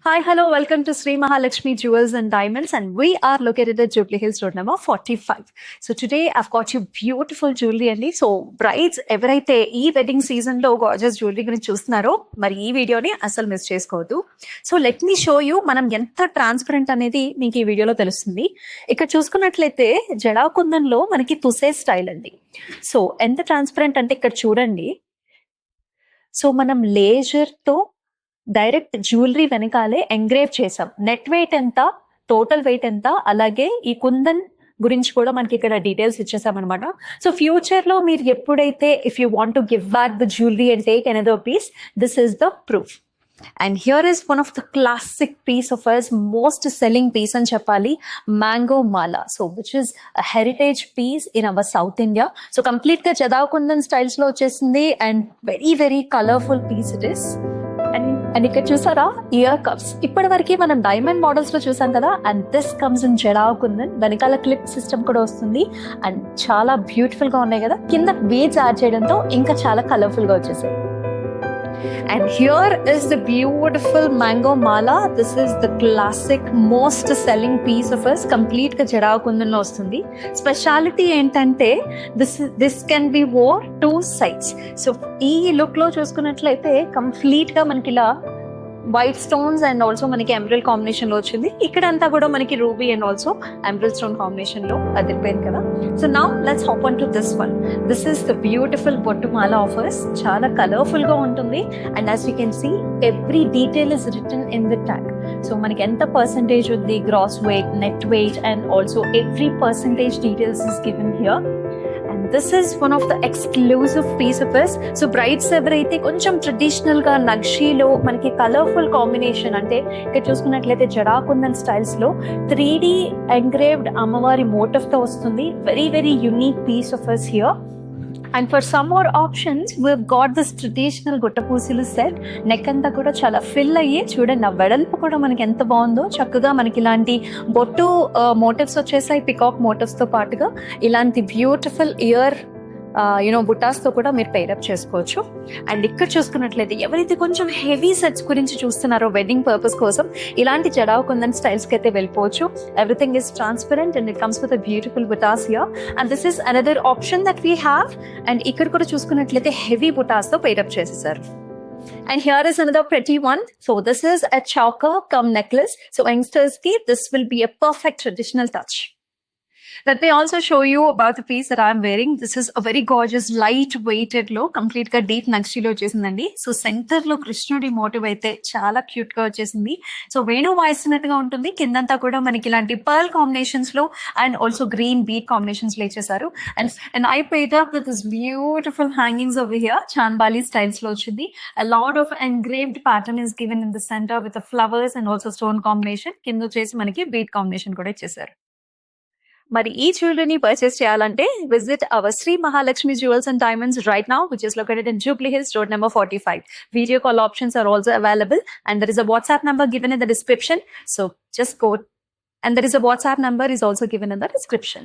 Hi, hello, welcome to Sri Mahalakshmi Jewels and Diamonds, and we are located at Jubilee Hills Road number 45. So today I've got you beautiful jewelry అండి. So brides ఎవరైతే ఈ wedding season లో gorgeous jewellery గురించి చూస్తున్నారో మరి ఈ వీడియోని అసలు మిస్ చేసుకోవద్దు. So let me show you మనం ఎంత ట్రాన్స్పరెంట్ అనేది మీకు ఈ వీడియోలో తెలుస్తుంది. ఇక్కడ చూసుకున్నట్లయితే జడా కుందన్లో మనకి తుసే స్టైల్ అండి. సో ఎంత ట్రాన్స్పరెంట్ అంటే ఇక్కడ చూడండి. సో మనం లేజర్ తో డైరెక్ట్ జ్యువెలరీ వెనకాలే ఎంగ్రేవ్ చేసాం. నెట్ వెయిట్ ఎంత, టోటల్ వెయిట్ ఎంత, అలాగే ఈ కుందన్ గురించి కూడా మనకి ఇక్కడ డీటెయిల్స్ ఇచ్చేసాం అనమాట. సో ఫ్యూచర్ లో మీరు ఎప్పుడైతే if you want to give back the jewellery and take another piece, this is the proof. And here is one of the classic piece of us, most selling piece అని చెప్పాలి, mango mala. So which is heritage piece in our South India. So complete గా jadau kundan styles లో వచ్చేసింది and very very colourful piece it is. And ఇక్కడ చూసారా ear cups, ఇప్పటి వరకు మనం డైమండ్ మోడల్స్ లో చూసాం కదా, and this comes in jadau kundan. వెనకాల క్లిప్ సిస్టమ్ కూడా వస్తుంది అండ్ చాలా బ్యూటిఫుల్ గా ఉన్నాయి కదా. కింద బీడ్స్ యాడ్ చేయడంతో ఇంకా చాలా కలర్ఫుల్ గా వచ్చేసాయి. And here is the beautiful mango mala. This is the classic most selling piece of us. Complete ga jada kundan lo vastundi. Speciality entante this can be wore two sides. So ee look lo chusukunnatlaite complete ga manaki ila white stones and also మనకి emerald combination లో వచ్చింది. ఇక్కడంతా కూడా మనకి ruby and also emerald stone combination లో అదిరిపోయింది కదా. So now let's hop on to this one. This is the beautiful బొట్టు మాల ఆఫర్స్. చాలా కలర్ఫుల్ గా ఉంటుంది and as you can see every detail is written in the tag. So మనకి ఎంత పర్సంటేజ్ ఉంది, gross weight, net weight and also every percentage details is given here. This is one of the exclusive piece of us. So brides ఎవరైతే కొంచెం traditional గా నక్షీలో మనకి colourful combination, అంటే ఇక్కడ చూసుకున్నట్లయితే జడా కుందన్ స్టైల్స్ లో 3D ఎంగ్రేవ్డ్ అమ్మవారి మోటివ్ తో వస్తుంది. Very very unique piece of us here. And for some more options we've got this traditional guttapusalu set. Neck అంతా కూడా చాలా ఫిల్ అయ్యి చూడండి, ఆ వెడల్పు కూడా మనకి ఎంత బాగుందో. చక్కగా మనకి ఇలాంటి బొట్టు మోటివ్స్ వచ్చేసాయి, పికాక్ మోటివ్స్ తో పాటుగా ఇలాంటి బ్యూటిఫుల్ ఇయర్ బుటాస్ తో కూడా మీరు పేరప్ చేసుకోవచ్చు. అండ్ ఇక్కడ చూసుకున్నట్లయితే ఎవరైతే కొంచెం హెవీ సెట్స్ గురించి చూస్తున్నారో వెడ్డింగ్ పర్పస్ కోసం, ఇలాంటి జడా కుందన్ స్టైల్స్ కి అయితే వెళ్ళిపోవచ్చు. Everything is transparent and it comes with beautiful బుటాస్ here. And this is another option that we have. And ఇక్కడ కూడా చూసుకున్నట్లయితే హెవీ బుటాస్ తో పేరప్ చేసేసారు. And here is another pretty one. So this is a choker cum necklace. So youngsters ki this will be a perfect traditional touch. Let me also show you about the piece that I am wearing. This is a very gorgeous light weighted లో complete గా deep నక్షిలో వచ్చేసిందండి. So centre లో కృష్ణుడి motive అయితే చాలా cute గా వచ్చేసింది. So Venu వాయిస్తున్నట్టుగా ఉంటుంది. కిందంతా కూడా మనకి ఇలాంటి పర్ల్ కాంబినేషన్స్ లో and also green beat combinations లో ఇచ్చేసారు. And I paid up with this beautiful hangings over here. Chandbali styles లో వచ్చింది. A lot of engraved pattern is given in the center with the flowers and also stone combination. కింద వచ్చేసి మనకి beat combination కూడా ఇచ్చేసారు. మరి ఈ జ్యువెలరీని పర్చేస్ చేయాలంటే visit our Shri Mahalakshmi jewels and diamonds right now, which is located in Jubilee Hills Road number 45. Video call options are also available and there is a WhatsApp number given in the description. So just go, and there is a WhatsApp number is also given in the description.